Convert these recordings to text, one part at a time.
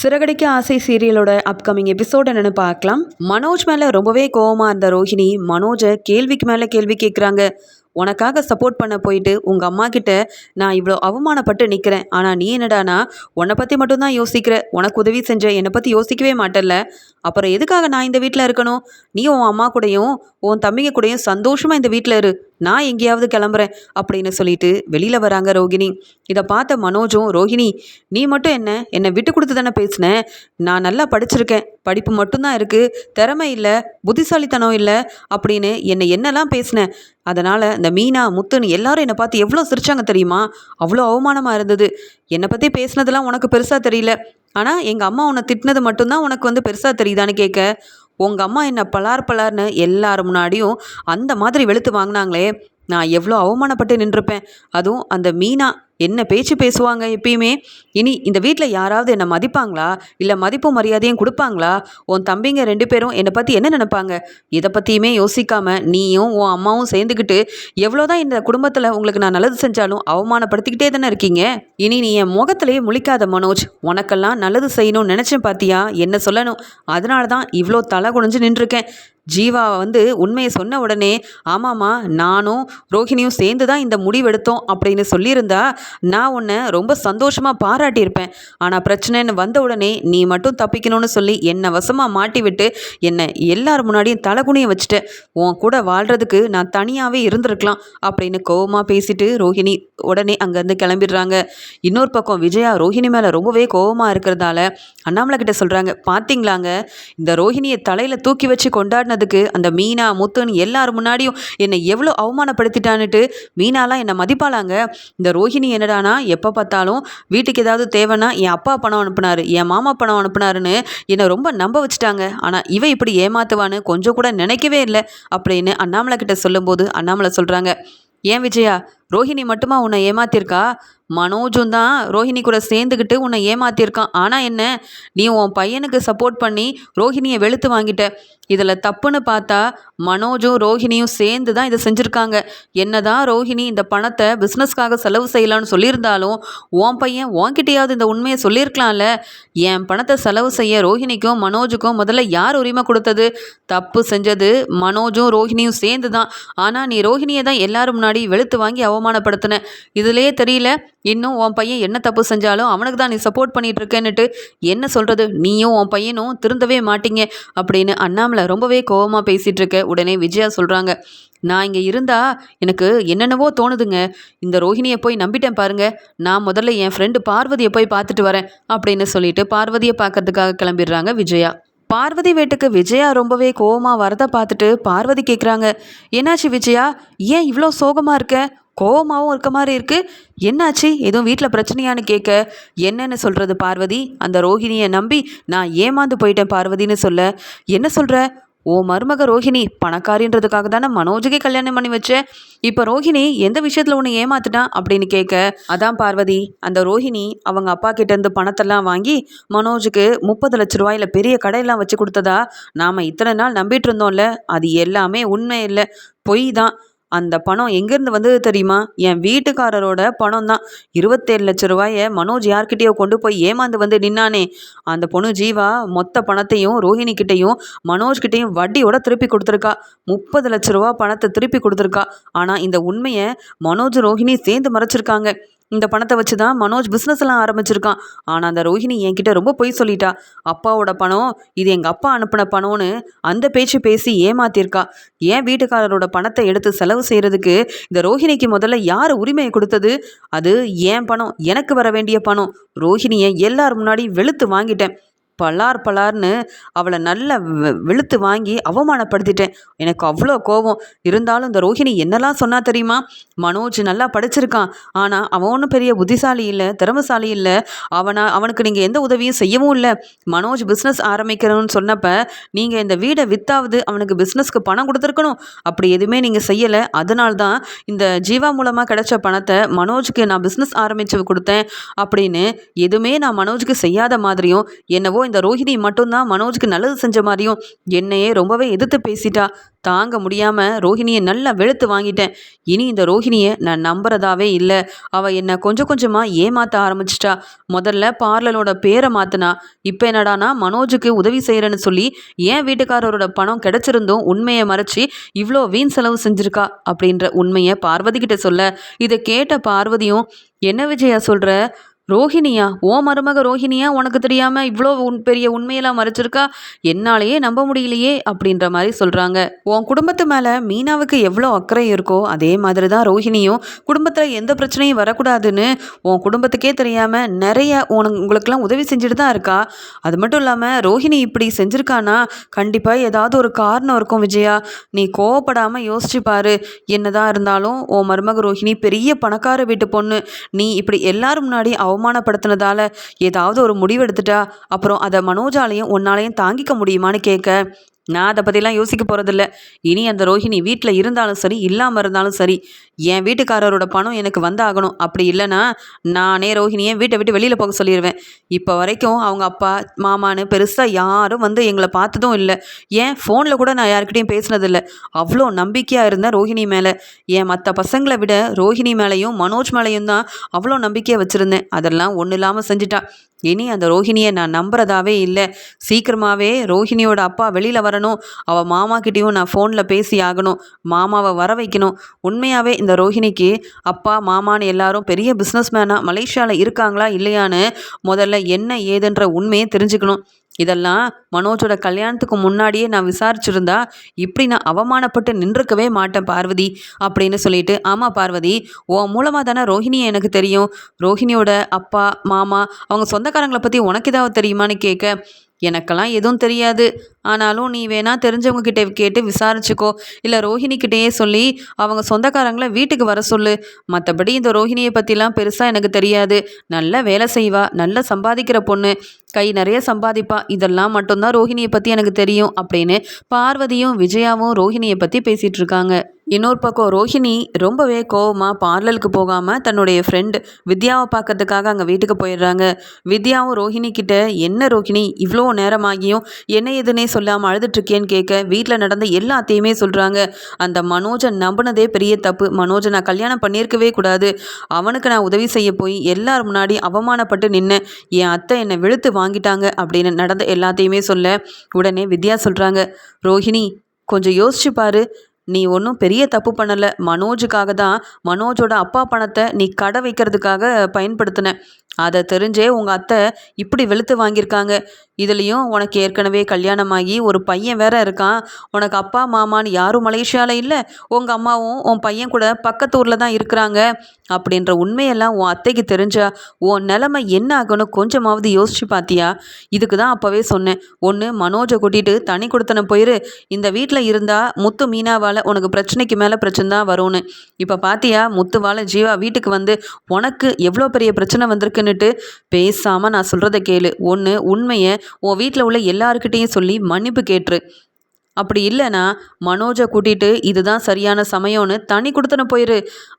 சிறகடிக்க ஆசை சீரியலோட upcoming episode என்னன்னு பார்க்கலாம். மனோஜ் மேலே ரொம்பவே கோவமாக இருந்த ரோஹிணி மனோஜை கேள்விக்கு மேலே கேள்வி கேட்குறாங்க. உனக்காக சப்போர்ட் பண்ண போயிட்டு உங்கள் அம்மா கிட்ட நான் இவ்வளோ அவமானப்பட்டு நிற்கிறேன். ஆனால் நீ என்னடானா உன்னை பற்றி மட்டும்தான் யோசிக்கிற. உனக்கு உதவி செஞ்ச என்னை பற்றி யோசிக்கவே மாட்டேல்ல. அப்புறம் எதுக்காக நான் இந்த வீட்டில் இருக்கணும்? நீ உன் அம்மா கூடயும் உன் தம்பிங்க கூடயும் சந்தோஷமாக இந்த வீட்டில் இரு. நான் எங்கேயாவது கிளம்புறேன் அப்படின்னு சொல்லிட்டு வெளியில் வராங்க ரோகிணி. இதை பார்த்த மனோஜும், ரோஹிணி நீ மட்டும் என்னை விட்டு கொடுத்து தானே பேசினேன். நான் நல்லா படிச்சிருக்கேன், படிப்பு மட்டும்தான் இருக்குது, திறமை இல்லை, புத்திசாலித்தனம் இல்லை அப்படின்னு என்னெல்லாம் பேசினேன். அதனால் இந்த மீனா முத்துன்னு எல்லாரும் என்னை பார்த்து எவ்வளோ சிரிச்சாங்க தெரியுமா? அவ்வளோ அவமானமாக இருந்தது. என்னை பற்றி பேசினதெல்லாம் உனக்கு பெருசாக தெரியல. ஆனால் எங்கள் அம்மா உன்னை திட்டினது மட்டும்தான் உனக்கு பெருசாக தெரியுதான்னு கேட்க, உங்கள் அம்மா என்னை பலார்னு எல்லாரும் முன்னாடியும் அந்த மாதிரி வெளுத்து வாங்கினாங்களே, நான் எவ்வளோ அவமானப்பட்டு நின்றுப்பேன். அதுவும் அந்த மீனா என்ன பேச்சு பேசுவாங்க எப்பயுமே. இனி இந்த வீட்டில் யாராவது என்னை மதிப்பாங்களா? இல்லை மதிப்பும் மரியாதையும் கொடுப்பாங்களா? உன் தம்பிங்க 2 பேரும் என்னை பற்றி என்ன நினைப்பாங்க? இதை பற்றியுமே யோசிக்காமல் நீயும் உன் அம்மாவும் சேர்ந்துக்கிட்டு எவ்வளோதான் இந்த குடும்பத்தில் உங்களுக்கு நான் நல்லது செஞ்சாலும் அவமானப்படுத்திக்கிட்டே தானே இருக்கீங்க. இனி நீ என் முகத்திலேயே முழிக்காத மனோஜ். உனக்கெல்லாம் நல்லது செய்யணும்னு நினச்சேன் பார்த்தியா? என்ன சொல்லணும்? அதனால தான் இவ்வளோ தலை குனிஞ்சு நின்றுருக்கேன். ஜீவா உண்மையை சொன்ன உடனே, ஆமாம்மா நானும் ரோஹிணியும் சேர்ந்து தான் இந்த முடிவெடுத்தோம் அப்படின்னு சொல்லியிருந்தா நான் உன்னை ரொம்ப சந்தோஷமாக பாராட்டியிருப்பேன். ஆனால் பிரச்சனைன்னு வந்த உடனே நீ மட்டும் தப்பிக்கணும்னு சொல்லி என்னை வசமாக மாட்டி விட்டு என்னை எல்லார் முன்னாடியும் தலைகுனிய வச்சுட்டேன். உன் கூட வாழ்கிறதுக்கு நான் தனியாகவே இருந்திருக்கலாம் அப்படின்னு கோவமாக பேசிட்டு ரோஹிணி உடனே அங்கேருந்து கிளம்பிடுறாங்க. இன்னொரு பக்கம் விஜயா ரோஹிணி மேலே ரொம்பவே கோவமாக இருக்கிறதால அண்ணாமலை கிட்ட சொல்கிறாங்க, பார்த்தீங்களாங்க இந்த ரோஹிணியை தலையில் தூக்கி வச்சு கொண்டாடின அந்த மீனா முத்துன்னு எல்லாரும் முன்னாடியும் என்னை எவ்வளோ அவமானப்படுத்திட்டான்னுட்டு. மீனாலாம் என்னை மதிப்பாளாங்க? இந்த ரோஹிணி என்னடானா எப்போ பார்த்தாலும் வீட்டுக்கு ஏதாவது தேவைன்னா என் அப்பா பணம் அனுப்புனாரு, என் மாமா பணம் அனுப்புனாருன்னு என்னை ரொம்ப நம்ப வச்சுட்டாங்க. ஆனால் இவ இப்படி ஏமாத்துவான்னு கொஞ்சம் கூட நினைக்கவே இல்லை அப்படின்னு அண்ணாமலை கிட்ட சொல்லும்போது அண்ணாமலை சொல்கிறாங்க, ஏன் விஜயா ரோஹிணி மட்டுமா உன்னை ஏமாத்திருக்கா? மனோஜும் தான் ரோஹிணி கூட சேர்ந்துக்கிட்டு உன்னை ஏமாத்திருக்கான். ஆனால் என்ன, நீ உன் பையனுக்கு சப்போர்ட் பண்ணி ரோஹிணியை வெளுத்து வாங்கிட்ட. இதில் தப்புன்னு பார்த்தா மனோஜும் ரோஹிணியும் சேர்ந்து தான் இதை செஞ்சுருக்காங்க. என்னதான் ரோஹிணி இந்த பணத்தை பிஸ்னஸ்க்காக செலவு செய்யலான்னு சொல்லியிருந்தாலும் உன் பையன் உன்கிட்டையாவது இந்த உண்மையை சொல்லியிருக்கலாம்ல. என் பணத்தை செலவு செய்ய ரோஹிணிக்கும் மனோஜுக்கும் முதல்ல யார் உரிமை கொடுத்தது? தப்பு செஞ்சது மனோஜும் ரோஹிணியும் சேர்ந்து தான். ஆனால் நீ ரோஹிணியை தான் எல்லாரும் முன்னாடி வெளுத்து வாங்கி அவமானப்படுத்தின. இதுலேயே தெரியல இன்னும் உன் பையன் என்ன தப்பு செஞ்சாலும் அவனுக்கு தான் நீ சப்போர்ட் பண்ணிட்டு இருக்கேன்னுட்டு. என்ன சொல்கிறது, நீயும் உன் பையனும் திருந்தவே மாட்டீங்க அப்படின்னு அண்ணாமலை ரொம்பவே கோவமாக பேசிகிட்டு இருக்க. உடனே விஜயா சொல்கிறாங்க, நான் இங்கே இருந்தா எனக்கு என்னென்னவோ தோணுதுங்க. இந்த ரோஹிணியை போய் நம்பிட்டேன் பாருங்க. நான் முதல்ல என் ஃப்ரெண்டு பார்வதியை போய் பார்த்துட்டு வரேன் அப்படின்னு சொல்லிட்டு பார்வதியை பார்க்கறதுக்காக கிளம்பிடுறாங்க விஜயா. பார்வதி வீட்டுக்கு விஜயா ரொம்பவே கோவமாக வரதை பார்த்துட்டு பார்வதி கேட்குறாங்க, என்னாச்சு விஜயா, ஏன் இவ்வளோ சோகமாக இருக்க? கோவமாகவும் இருக்க மாதிரி இருக்குது. என்னாச்சு, எதுவும் வீட்டில் பிரச்சனையான்னு கேட்க, என்னன்னு சொல்கிறது பார்வதி, அந்த ரோஹிணியை நம்பி நான் ஏமாந்து போயிட்டேன் பார்வதின்னு சொல்ல, என்ன சொல்கிற? ஓ மருமக ரோஹிணி பணக்காரின்றதுக்காக தானே மனோஜுக்கே கல்யாணம் பண்ணி வச்சேன். இப்போ ரோஹிணி எந்த விஷயத்தில் உன்னை ஏமாத்துட்டான் அப்படின்னு கேட்க, அதான் பார்வதி, அந்த ரோஹிணி அவங்க அப்பா கிட்டேருந்து பணத்தெல்லாம் வாங்கி மனோஜுக்கு 30 லட்ச ரூபாயில் பெரிய கடையெல்லாம் வச்சு கொடுத்ததா நாம் இத்தனை நாள் நம்பிட்டு இருந்தோம்ல, அது எல்லாமே உண்மை இல்லை, பொய் தான். அந்த பணம் எங்கேருந்து வந்தது தெரியுமா? என் வீட்டுக்காரரோட பணம் தான். 27 லட்ச ரூபாயை மனோஜ் யார்கிட்டயோ கொண்டு போய் ஏமாந்து நின்னானே, அந்த பொண்ணு ஜீவா மொத்த பணத்தையும் ரோஹிணிக்கிட்டையும் மனோஜ்கிட்டையும் வட்டியோட திருப்பி கொடுத்துருக்கா. 30 லட்ச ரூபா பணத்தை திருப்பி கொடுத்துருக்கா. ஆனால் இந்த உண்மையை மனோஜ் ரோஹிணி சேர்ந்து மறைச்சிருக்காங்க. இந்த பணத்தை வச்சு தான் மனோஜ் பிஸ்னஸ் எல்லாம் ஆரம்பிச்சிருக்கான். ஆனால் அந்த ரோஹிணி என்கிட்ட ரொம்ப பொய் சொல்லிட்டா. அப்பாவோட பணம், இது எங்கள் அப்பா அனுப்பின பணம்னு அந்த பேச்சு பேசி ஏமாத்திருக்கா. என் வீட்டுக்காரரோட பணத்தை எடுத்து செலவு செய்கிறதுக்கு இந்த ரோஹிணிக்கு முதல்ல யார் உரிமையை கொடுத்தது? அது என் பணம், எனக்கு வர வேண்டிய பணம். ரோஹிணியை எல்லார் முன்னாடி வெளுத்து வாங்கிட்டேன். பலார்னு அவளை நல்லா வெளுத்து வாங்கி அவமானப்படுத்திட்டேன். எனக்கு அவ்வளோ கோபம். இருந்தாலும் இந்த ரோஹிணி என்னெல்லாம் சொன்னா தெரியுமா? மனோஜ் நல்லா படிச்சிருக்கான், ஆனால் அவன் ஒன்றும் பெரிய புத்திசாலி இல்லை, திறமைசாலி இல்லை, அவனுக்கு நீங்கள் எந்த உதவியும் செய்யவும் இல்லை. மனோஜ் பிஸ்னஸ் ஆரம்பிக்கிறோன்னு சொன்னப்போ நீங்கள் இந்த வீடை வித்தாவது அவனுக்கு பிஸ்னஸ்க்கு பணம் கொடுத்துருக்கணும். அப்படி எதுவுமே நீங்கள் செய்யலை. அதனால்தான் இந்த ஜீவா மூலமாக கிடைச்ச பணத்தை மனோஜுக்கு நான் பிஸ்னஸ் ஆரம்பித்து கொடுத்தேன் அப்படின்னு எதுவுமே நான் மனோஜுக்கு செய்யாத மாதிரியும் என்னவோ இந்த ரோஹிணி மட்டும்தான் மனோஜுக்கு நல்லது செஞ்ச மாதிரியும் என்னையே ரொம்பவே எதிர்த்து பேசிட்டா. தாங்க முடியாமல் ரோஹிணியை நல்லா வெளுத்து வாங்கிட்டேன். இனி இந்த ரோஹிணியை நான் நம்புறதாவே இல்லை. அவள் என்னை கொஞ்சம் கொஞ்சமாக ஏமாற்ற ஆரம்பிச்சிட்டா. முதல்ல பார்லரோட பேரை மாற்றினா, இப்போ என்னடானா மனோஜுக்கு உதவி செய்கிறேன்னு சொல்லி ஏன் வீட்டுக்காரரோட பணம் கிடைச்சிருந்தும் உண்மையை மறைச்சி இவ்வளோ வீண் செலவு செஞ்சுருக்கா அப்படின்ற உண்மையை பார்வதி கிட்ட சொல்ல, இதை கேட்ட பார்வதியும், என்ன விஜயா சொல்கிற? ரோஹிணியா? ஓ மருமக ரோஹிணியா உனக்கு தெரியாம இவ்வளோ பெரிய உண்மையெல்லாம் மறைச்சிருக்கா? என்னாலேயே நம்ப முடியலையே அப்படின்ற மாதிரி சொல்றாங்க. உன் குடும்பத்து மேல மீனாவுக்கு எவ்வளோ அக்கறை இருக்கோ அதே மாதிரி தான் ரோஹிணியும் குடும்பத்தில் எந்த பிரச்சனையும் வரக்கூடாதுன்னு உன் குடும்பத்துக்கே தெரியாம நிறைய உங்களுக்கெல்லாம் உதவி செஞ்சுட்டு தான் இருக்கா. அது மட்டும் இல்லாமல் ரோஹிணி இப்படி செஞ்சிருக்கானா கண்டிப்பாக ஏதாவது ஒரு காரணம் இருக்கும் விஜயா. நீ கோவப்படாமல் யோசிச்சு பாரு. என்னதான் இருந்தாலும் உன் மருமக ரோஹிணி பெரிய பணக்கார வீட்டு பொண்ணு. நீ இப்படி எல்லாரும் முன்னாடி அவமானப்படுத்தினதால ஏதாவது ஒரு முடிவு எடுத்துட்டா அப்புறம் அதை மனோஜாலையும் உன்னாலையும் தாங்கிக்க முடியுமான்னு கேட்க, நான் அதை பற்றிலாம் யோசிக்க போகிறதில்ல. இனி அந்த ரோஹிணி வீட்டில் இருந்தாலும் சரி இல்லாமல் இருந்தாலும் சரி என் வீட்டுக்காரரோட பணம் எனக்கு வந்தாகணும். அப்படி இல்லைன்னா நானே ரோஹிணியை வீட்டை விட்டு வெளியில் போக சொல்லிடுவேன். இப்போ வரைக்கும் அவங்க அப்பா மாமான்னு பெருசாக யாரும் வந்து எங்களை பார்த்ததும் இல்லை. ஏன் ஃபோனில் கூட நான் யாருக்கிட்டையும் பேசினதில்லை. அவ்வளோ நம்பிக்கையாக இருந்தேன் ரோஹிணி மேலே. என் மற்ற பசங்களை விட ரோஹிணி மேலேயும் மனோஜ் மேலேயும் தான் அவ்வளோ நம்பிக்கையாக வச்சுருந்தேன். அதெல்லாம் ஒன்றும் இல்லாமல் செஞ்சுட்டா. இனி அந்த ரோஹிணியை நான் நம்புறதாவே இல்லை. சீக்கிரமாகவே ரோஹிணியோட அப்பா வெளியில் வரணும். அவள் மாமா கிட்டேயும் நான் ஃபோனில் பேசி ஆகணும். மாமாவை வர வைக்கணும். உண்மையாகவே இந்த ரோஹிணிக்கு அப்பா மாமான்னு எல்லாரும் பெரிய பிஸ்னஸ் மேனாக மலேசியாவில் இருக்காங்களா இல்லையான்னு முதல்ல என்ன ஏதுன்ற உண்மையை தெரிஞ்சுக்கணும். இதெல்லாம் மனோஜோட கல்யாணத்துக்கு முன்னாடியே நான் விசாரிச்சிருந்தா இப்படி நான் அவமானப்பட்டு நின்றுக்கவே மாட்டேன் பார்வதி அப்படின்னு சொல்லிட்டு, ஆமாம் பார்வதி, உன் மூலமாக தானே ரோஹிணியை எனக்கு தெரியும். ரோஹிணியோட அப்பா மாமா அவங்க சொந்தக்காரங்களை பற்றி உனக்கு ஏதாவது தெரியுமான்னு கேட்க, எனக்கெல்லாம் எதுவும் தெரியாது. ஆனாலும் நீ வேணா தெரிஞ்சவங்க கிட்டே கேட்டு விசாரிச்சுக்கோ. இல்லை ரோஹிணிக்கிட்டேயே சொல்லி அவங்க சொந்தக்காரங்களை வீட்டுக்கு வர சொல்லு. மற்றபடி இந்த ரோஹிணியை பற்றிலாம் பெருசாக எனக்கு தெரியாது. நல்ல வேலை செய்வா, நல்ல சம்பாதிக்கிற பொண்ணு, கை நிறைய சம்பாதிப்பா. இதெல்லாம் மட்டும்தான் ரோஹிணியை பற்றி எனக்கு தெரியும் அப்படின்னு பார்வதியும் விஜயாவும் ரோஹிணியை பற்றி பேசிகிட்டு இருக்காங்க. இன்னொரு பக்கம் ரோஹிணி ரொம்பவே கோவமாக பார்லருக்கு போகாமல் தன்னுடைய ஃப்ரெண்டு வித்யாவை பார்க்கறதுக்காக அங்கே வீட்டுக்கு போயிடுறாங்க. வித்யாவும் ரோஹிணி கிட்ட, என்ன ரோஹிணி இவ்வளோ நேரமாகியும் என்ன எதுனே சொல்லாமல் அழுதுட்ருக்கேன்னு கேட்க, வீட்டில் நடந்த எல்லாத்தையுமே சொல்கிறாங்க. அந்த மனோஜை நம்பினதே பெரிய தப்பு. மனோஜை நான் கல்யாணம் பண்ணியிருக்கவே கூடாது. அவனுக்கு நான் உதவி செய்ய போய் எல்லார் முன்னாடி அவமானப்பட்டு நின்னேன். என் அத்தை என்னை வெளுத்து வாங்கிட்டாங்க அப்படின்னு நடந்த எல்லாத்தையுமே சொல்ல, உடனே வித்யா சொல்கிறாங்க, ரோஹிணி கொஞ்சம் யோசிச்சு பாரு. நீ ஒன்றும் பெரிய தப்பு பண்ணலை. மனோஜுக்காக தான் மனோஜோட அப்பா பணத்தை நீ கடை வைக்கிறதுக்காக பயன்படுத்தின. அதை தெரிஞ்சே உங்கள் அத்தை இப்படி வெளுத்து வாங்கியிருக்காங்க. இதுலேயும் உனக்கு ஏற்கனவே கல்யாணமாகி ஒரு பையன் வேற இருக்கான். உனக்கு அப்பா மாமான்னு யாரும் மலேசியாவில் இல்லை. உங்கள் அம்மாவும் உன் பையன் கூட பக்கத்து ஊரில் தான் இருக்கிறாங்க. அப்படின்ற உண்மையெல்லாம் உன் அத்தைக்கு தெரிஞ்சா உன் நிலைமை என்ன ஆகணும் கொஞ்சமாவது யோசிச்சு பார்த்தியா? இதுக்கு தான் அப்போவே சொன்னேன், ஒன்று மனோஜை கூட்டிகிட்டு தனி கொடுத்தன போயிரு. இந்த வீட்டில் இருந்தால் முத்து மீனாவால் உனக்கு பிரச்சனைக்கு மேலே பிரச்சனை தான் வரும்னு. இப்போ பார்த்தியா முத்துவால் ஜீவா வீட்டுக்கு வந்து உனக்கு எவ்வளோ பெரிய பிரச்சனை வந்திருக்குன்னுட்டு. பேசாமல் நான் சொல்கிறத கேளு. ஒன்று உண்மையை உன் வீட்டில் உள்ள எல்லாருக்கிட்டேயும் சொல்லி மன்னிப்பு கேட்டுரு. அப்படி இல்லைன்னா மனோஜை கூட்டிகிட்டு இதுதான் சரியான சமயம்னு தனி கொடுத்தன போயிரு.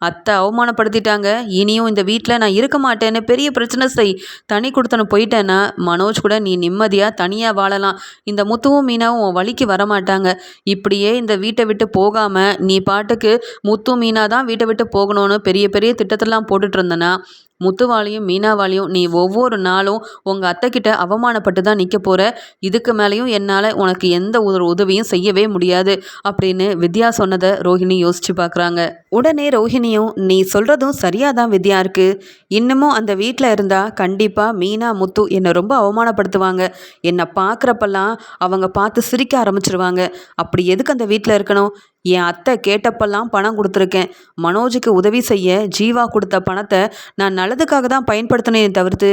அத்தை அவமானப்படுத்திட்டாங்க. இனியும் இந்த வீட்டில் நான் இருக்க மாட்டேன்னு பெரிய பிரச்சனை செய். தனி கொடுத்தன போயிட்டேன்னா மனோஜ் கூட நீ நிம்மதியாக தனியாக வாழலாம். இந்த முத்துவும் மீனாவும் உன் வழிக்கு வரமாட்டாங்க. இப்படியே இந்த வீட்டை விட்டு போகாமல் நீ பாட்டுக்கு முத்து மீனா தான் வீட்டை விட்டு போகணும்னு பெரிய பெரிய திட்டத்தெல்லாம் போட்டுட்டு இருந்தனா முத்துவாலையும் மீனாவாலையும் நீ ஒவ்வொரு நாளும் உங்கள் அத்தைக்கிட்ட அவமானப்பட்டு தான் நிற்க போகிற. இதுக்கு மேலேயும் என்னால் உனக்கு எந்த ஒரு உதவியும் செய்யவே முடியாது அப்படின்னு வித்யா சொன்னதை ரோஹிணி யோசித்து பார்க்குறாங்க. உடனே ரோஹிணியும், நீ சொல்கிறதும் சரியாக தான் வித்யா இருக்குது. இன்னமும் அந்த வீட்டில் இருந்தால் கண்டிப்பாக மீனா முத்து என்னை ரொம்ப அவமானப்படுத்துவாங்க. என்னை பார்க்குறப்பெல்லாம் அவங்க பார்த்து சிரிக்க ஆரம்பிச்சிருவாங்க. அப்படி எதுக்கு அந்த வீட்டில் இருக்கணும்? என் அத்தை கேட்டப்பெல்லாம் பணம் கொடுத்துருக்கேன். மனோஜுக்கு உதவி செய்ய ஜீவா கொடுத்த பணத்தை நான் நல்லதுக்காக தான் பயன்படுத்தினேன் தவிர்த்து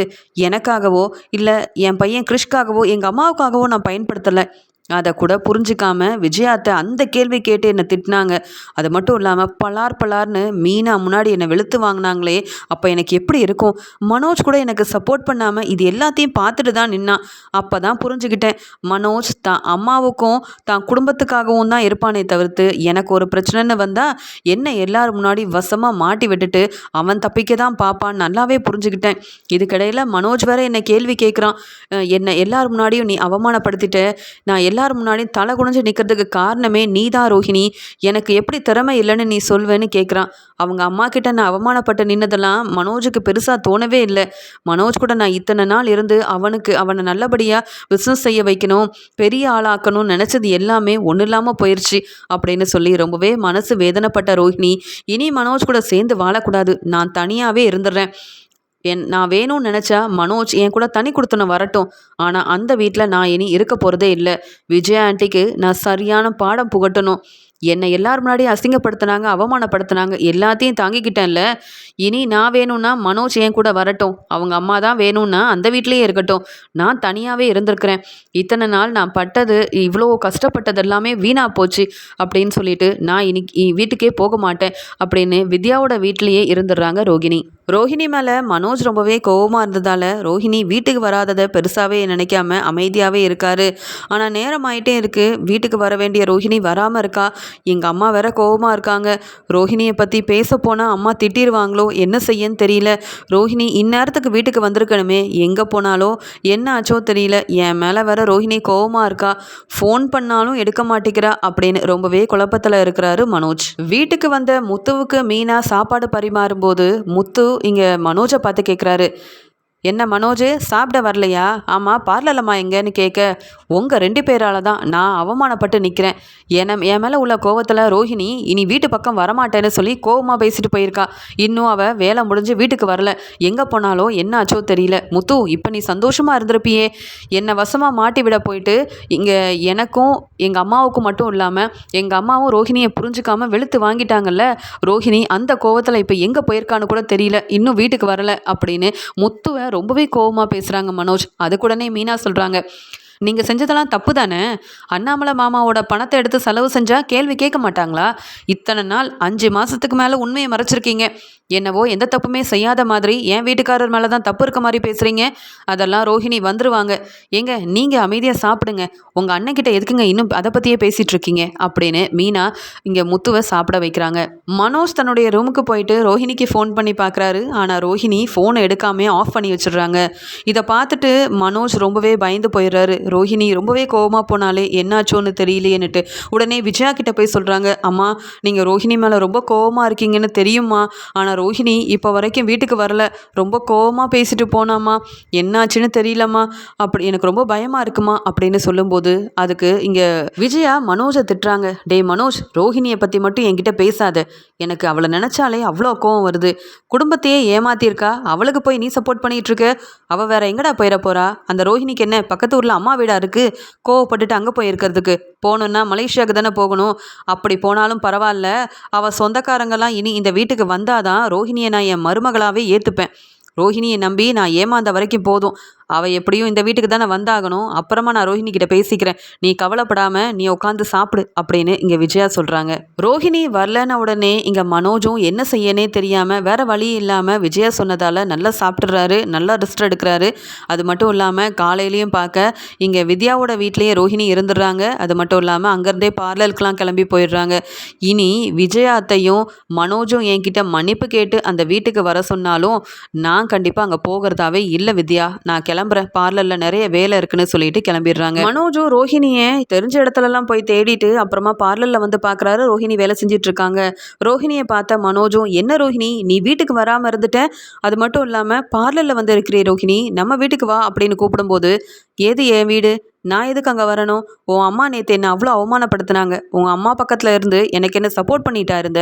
எனக்காகவோ இல்லை என் பையன் கிறிஷ்காகவோ எங்கள் அம்மாவுக்காகவோ நான் பயன்படுத்தலை. அதை கூட புரிஞ்சிக்காம விஜயாத்த அந்த கேள்வி கேட்டு என்னை திட்டினாங்க. அது மட்டும் இல்லாமல் பலார் பலார்னு மீனா முன்னாடி என்னை வெளுத்து வாங்கினாங்களே, அப்போ எனக்கு எப்படி இருக்கும்? மனோஜ் கூட எனக்கு சப்போர்ட் பண்ணாமல் இது எல்லாத்தையும் பார்த்துட்டு தான் நின்னான். அப்போ தான் புரிஞ்சுக்கிட்டேன், மனோஜ் தான் அம்மாவுக்கும் தான் குடும்பத்துக்காகவும் தான் இருப்பானே தவிர்த்து எனக்கு ஒரு பிரச்சனைன்னு வந்தால் என்ன எல்லாரும் முன்னாடி வசமாக மாட்டி விட்டுட்டு அவன் தப்பிக்க தான் பார்ப்பான்னு நல்லாவே புரிஞ்சுக்கிட்டேன். இதுக்கிடையில் மனோஜ் வேற என்னை கேள்வி கேட்குறான். என்னை எல்லார் முன்னாடியும் நீ அவமானப்படுத்திட்ட, நான் எல்லாரும் முன்னாடியும் தலை குனிஞ்சு நிற்கிறதுக்கு காரணமே நீ தான் ரோஹிணி, எனக்கு எப்படி திறமை இல்லைன்னு நீ சொல்வேன்னு கேட்குறான். அவங்க அம்மா கிட்ட நான் அவமானப்பட்டு நின்னதெல்லாம் மனோஜுக்கு பெருசாக தோணவே இல்லை. மனோஜ் கூட நான் இத்தனை நாள் இருந்து அவனை நல்லபடியாக பிஸ்னஸ் செய்ய வைக்கணும், பெரிய ஆளாக்கணும்னு நினச்சது எல்லாமே ஒன்றும் இல்லாமல் போயிடுச்சு அப்படின்னு சொல்லி ரொம்பவே மனசு வேதனைப்பட்ட ரோஹிணி, இனி மனோஜ் கூட சேர்ந்து வாழக்கூடாது, நான் தனியாகவே இருந்துடுறேன். நான் வேணும்னு நினச்சா மனோஜ் என் கூட தனி கொடுத்துன வரட்டும், ஆனால் அந்த வீட்டில் நான் இனி இருக்க போகிறதே இல்லை. விஜயா ஆண்டிக்கு நான் சரியான பாடம் புகட்டணும். என்னை எல்லார் முன்னாடியும் அசிங்கப்படுத்தினாங்க, அவமானப்படுத்தினாங்க, எல்லாத்தையும் தாங்கிக்கிட்டேன்ல. இனி நான் வேணும்னா மனோஜ் என் கூட வரட்டும், அவங்க அம்மா தான் வேணும்னா அந்த வீட்டிலேயே இருக்கட்டும், நான் தனியாகவே இருந்திருக்கிறேன். இத்தனை நாள் நான் பட்டது, இவ்வளோ கஷ்டப்பட்டது எல்லாமே வீணாக போச்சு அப்படின்னு சொல்லிட்டு நான் இன்னைக்கு வீட்டுக்கே போக மாட்டேன் அப்படின்னு வித்யாவோட வீட்டிலேயே இருந்துடுறாங்க ரோகிணி. ரோஹிணி மேலே மனோஜ் ரொம்பவே கோவமாக இருந்ததால் ரோஹிணி வீட்டுக்கு வராததை பெருசாகவே நினைக்காம அமைதியாகவே இருக்காரு. ஆனால் நேரம் ஆகிட்டே இருக்குது, வீட்டுக்கு வர வேண்டிய ரோஹிணி வராமல் இருக்கா. எங்கள் அம்மா வேற கோவமாக இருக்காங்க. ரோஹிணியை பற்றி பேச போனால் அம்மா திட்டிடுவாங்களோ, என்ன செய்யன்னு தெரியல. ரோஹிணி இந்நேரத்துக்கு வீட்டுக்கு வந்திருக்கணுமே, எங்கே போனாலோ என்ன ஆச்சோ தெரியல. என் மேலே வேற ரோஹிணி கோவமாக இருக்கா, ஃபோன் பண்ணாலும் எடுக்க மாட்டேங்கிறா அப்படின்னு ரொம்பவே குழப்பத்தில் இருக்கிறாரு மனோஜ். வீட்டுக்கு வந்த முத்துவுக்கு மீனா சாப்பாடு பரிமாறும்போது முத்து இங்கே மனோஜை பார்த்து கேட்குறாரு, என்ன மனோஜ் சாப்பிட வரலையா? ஆமாம் பார்லலம்மா எங்கன்னு கேட்க, உங்கள் 2 பேரால் தான் நான் அவமானப்பட்டு நிற்கிறேன். என் மேலே உள்ள கோவத்தில் ரோஹிணி இனி வீட்டு பக்கம் வரமாட்டேன்னு சொல்லி கோவமாக பேசிட்டு போயிருக்கா. இன்னும் அவள் வேலை முடிஞ்சு வீட்டுக்கு வரல, எங்கே போனாலோ என்ன ஆச்சோ தெரியல. முத்து, இப்போ நீ சந்தோஷமாக இருந்திருப்பியே, என்னை வசமாக மாட்டி விட போயிட்டு இங்கே எனக்கும் எங்கள் அம்மாவுக்கும் மட்டும் இல்லாமல் எங்கள் அம்மாவும் ரோஹிணியை புரிஞ்சுக்காமல் வெளுத்து வாங்கிட்டாங்கல்ல. ரோஹிணி அந்த கோவத்தில் இப்போ எங்கே போயிருக்கான்னு கூட தெரியல, இன்னும் வீட்டுக்கு வரல அப்படின்னு முத்துவை ரொம்பவே கோவமாக பேசுகிறாங்க மனோஜ். அதுக்குடனே மீனா சொல்கிறாங்க, நீங்கள் செஞ்சதெல்லாம் தப்பு தானே? அண்ணாமலை மாமாவோட பணத்தை எடுத்து செலவு செஞ்சால் கேள்வி கேட்க மாட்டாங்களா? இத்தனை நாள் 5 மாதத்துக்கு மேலே உண்மையை மறைச்சிருக்கீங்க. என்னவோ எந்த தப்புமே செய்யாத மாதிரி என் வீட்டுக்காரர் மேலே தான் தப்பு இருக்க மாதிரி பேசுகிறீங்க. அதெல்லாம் ரோஹிணி வந்துருவாங்க. ஏங்க நீங்கள் அமைதியாக சாப்பிடுங்க, உங்கள் அண்ணன்கிட்ட எதுக்குங்க இன்னும் அதை பற்றியே பேசிகிட்டு இருக்கீங்க அப்படின்னு மீனா இங்கே முத்துவை சாப்பிட வைக்கிறாங்க. மனோஜ் தன்னுடைய ரூமுக்கு போயிட்டு ரோஹிணிக்கு ஃபோன் பண்ணி பார்க்குறாரு. ஆனால் ரோஹிணி ஃபோனை எடுக்காமே ஆஃப் பண்ணி வச்சிடுறாங்க. இதை பார்த்துட்டு மனோஜ் ரொம்பவே பயந்து போயிடுறாரு. ரோஹிணி ரொம்பவே கோவமாக போனாலே என்னாச்சோன்னு தெரியலையேன்னுட்டு உடனே விஜயா கிட்ட போய் சொல்கிறாங்க, அம்மா நீங்கள் ரோஹிணி மேலே ரொம்ப கோவமாக இருக்கீங்கன்னு தெரியுமா, ஆனால் ரோஹிணி இப்போ வரைக்கும் வீட்டுக்கு வரல, ரொம்ப கோவமாக பேசிட்டு போனாமா, என்னாச்சுன்னு தெரியலம்மா, அப்படி எனக்கு ரொம்ப பயமாக இருக்குமா அப்படின்னு சொல்லும்போது அதுக்கு இங்கே விஜயா மனோஜை திட்டுறாங்க. டே மனோஜ், ரோஹிணியை பற்றி மட்டும் என்கிட்ட பேசாத, எனக்கு அவளை நினச்சாலே அவ்வளோ கோவம் வருது. குடும்பத்தையே ஏமாத்திருக்கா, அவளுக்கு போய் நீ சப்போர்ட் பண்ணிகிட்டு இருக்க. அவள் வேற எங்கடா போயிட போகிறா? அந்த ரோஹிணிக்கு என்ன பக்கத்து ஊரில் அம்மா வீடாக இருக்குது, கோவப்பட்டுட்டு அங்கே போயிருக்கிறதுக்கு? போகணுன்னா மலேசியாவுக்கு தானே போகணும். அப்படி போனாலும் பரவாயில்ல, அவள் சொந்தக்காரங்கெல்லாம் இனி இந்த வீட்டுக்கு வந்தாதான் ரோஹிணியை நான் என் மருமகளாகவே ஏற்றுப்பேன். ரோஹிணியை நம்பி நான் ஏமாந்த வரைக்கும் போதும். அவள் எப்படியும் இந்த வீட்டுக்கு தானே வந்தாகணும், அப்புறமா நான் ரோஹிணி கிட்ட பேசிக்கிறேன், நீ கவலைப்படாமல் நீ உட்காந்து சாப்பிடு அப்படின்னு இங்கே விஜயா சொல்கிறாங்க. ரோஹிணி வரலன உடனே இங்கே மனோஜும் என்ன செய்யனே தெரியாமல் வேற வழி இல்லாமல் விஜயா சொன்னதால் நல்லா சாப்பிட்றாரு, நல்லா ரெஸ்ட் எடுக்கிறாரு. அது மட்டும் இல்லாமல் காலையிலையும் பார்க்க இங்கே வித்யாவோட வீட்லேயே ரோஹிணி இருந்துடுறாங்க. அது மட்டும் இல்லாமல் அங்கேருந்தே பார்லருக்கெலாம் கிளம்பி போயிடுறாங்க. இனி விஜயா அத்தையும் மனோஜும் என்கிட்ட மன்னிப்பு கேட்டு அந்த வீட்டுக்கு வர சொன்னாலும் நான் கண்டிப்பாக அங்கே போகிறதாவே இல்லை வித்யா, நான் கிளம்புறேன், பார்லரில் நிறைய வேலை இருக்குன்னு சொல்லிட்டு கிளம்பிடுறாங்க. மனோஜும் ரோஹிணியை தெரிஞ்ச இடத்துலலாம் போய் தேடிட்டு அப்புறமா பார்லரில் வந்து பார்க்குறாரு. ரோஹிணி வேலை செஞ்சிட்டு இருக்காங்க. ரோஹிணியை பார்த்த மனோஜும், என்ன ரோஹிணி நீ வீட்டுக்கு வராமல் இருந்துட்ட, அது மட்டும் இல்லாமல் பார்லரில் வந்து இருக்கிறே ரோஹிணி, நம்ம வீட்டுக்கு வா அப்படின்னு கூப்பிடும்போது, ஏது என் வீடு, நான் எதுக்கு அங்கே வரணும்? உன் அம்மா நேற்று என்னை அவ்வளோ அவமானப்படுத்தினாங்க, உங்கள் அம்மா பக்கத்தில் இருந்து எனக்கு என்ன சப்போர்ட் பண்ணிட்டா இருந்த,